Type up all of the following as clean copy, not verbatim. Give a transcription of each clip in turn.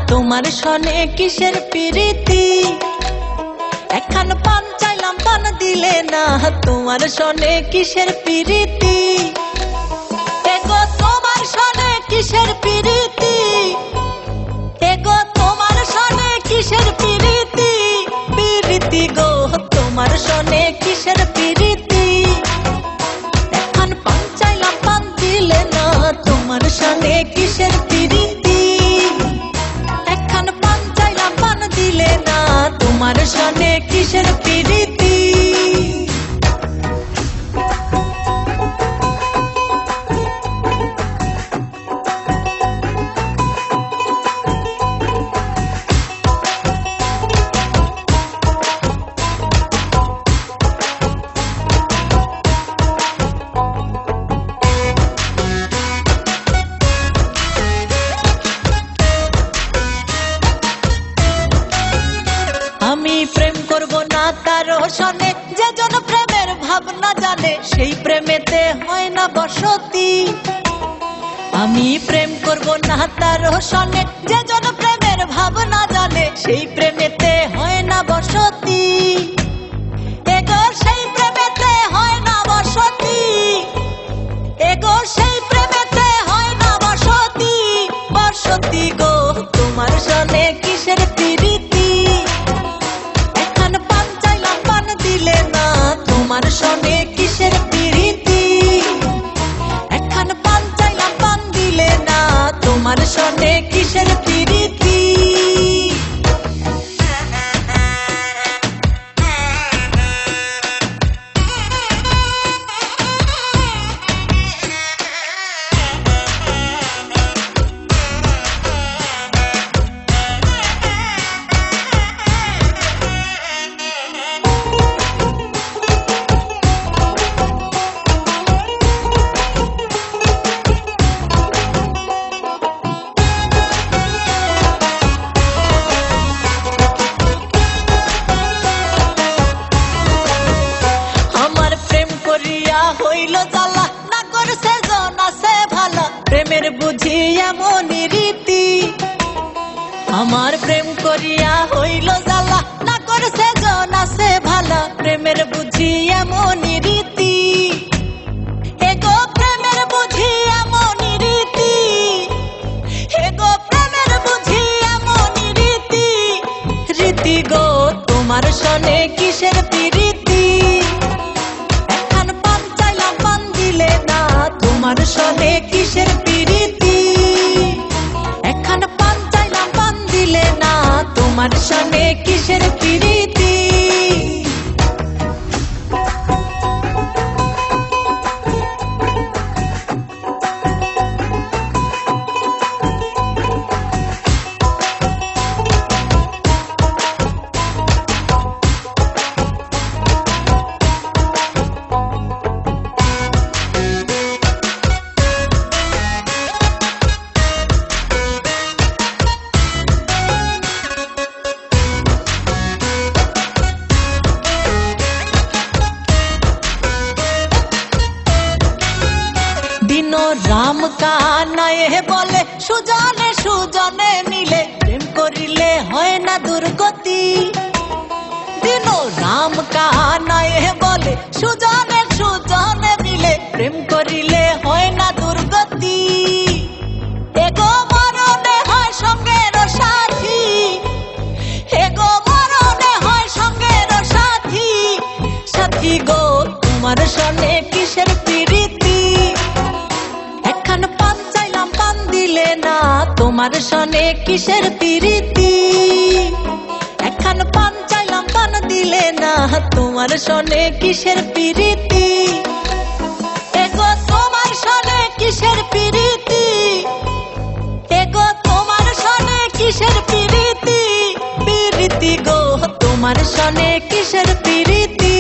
তোমার সনে কিসের প্রীতি। এখন পান চাইলাম পান দিলে না, তোমার সনে কিসের প্রীতি। এগো তোমার সনে কিসের প্রীতি, এগো তোমার সনে কিসের প্রীতি। প্রীতি গো তোমার সনে কিসের প্রীতি। এখন পান চাইলাম পান দিলে না, তোমার সনে কিসের প্রীতি। এখন পান চাইলাম পান দিলে না, তোমার সনে কিসের প্রীতি। আমি প্রেম করব না তার সনে, যে জন প্রেমের ভাবনা জানে, সেই প্রেমেতে হয় না বসতি। আমি প্রেম করব না তার সনে, যে জন প্রেমের ভাবনা জানে, সেই প্রেমেতে হয় না বসতি। এগো সেই প্রেমেতে হয় না বসতি, এগো সেই প্রেমেতে হয় না বসতি। বসতি গো তোমার সনে কিসের প্রীতি। তোমার সনে কিসের প্রীতি। এখন পান চাইলাম পান দিলে না, তোমার সনে কিসের প্রীতি। হইল জ্বালা না করছে জন আছে ভালা, প্রেমের বুঝি এমন রীতি। আমার প্রেম করিয়া হইল জ্বালা না করছে জন আছে ভালা, প্রেমের বুঝি এমন রীতি। এগো প্রেমের বুঝি এমন রীতি, এগো প্রেমের বুঝি এমন রীতি। রীতি গো তোমার সনে কিসের প্রীতি। তোমার সনে কিসের প্রীতি। এখন পান চাইলাম পান দিলে না, তোমার সনে কিসের প্রীতি। রাম কানায়ে বলে সুজনে সুজনে মিলে, প্রেম করিলে হয় না দুর্গতি। দিন রাম কানায়ে বলে সুজনে সুজনে মিলে, প্রেম করিলে হয় না দুর্গতি। এগো মরণে হয় সঙ্গের সাথী, এগো মরণে হয় সঙ্গের সাথী। সাথী গো তোমার সনে কিসের প্রীতি। এখন পান চাইলাম পান দিলে না, তোমার সনে কিসের প্রীতি। এখন পান চাইলাম পান দিলে না, তোমার সনে কিসের প্রীতি। এগো তোমার সনে কিসের প্রীতি, এগো তোমার সনে কিসের প্রীতি। প্রীতি গো তোমার সনে কিসের প্রীতি।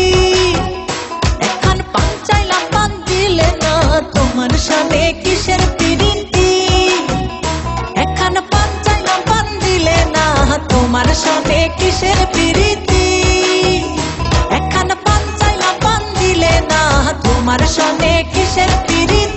এখন পান চাইলাম পান দিলে না, তোমার সনে কিসের প্রীতি। এখন পান চাইলাম পান দিলে না, তোমার সনে কিসের প্রীতি। এখন পান চাইলাম পান দিলে না, তোমার সনে কিসের প্রীতি।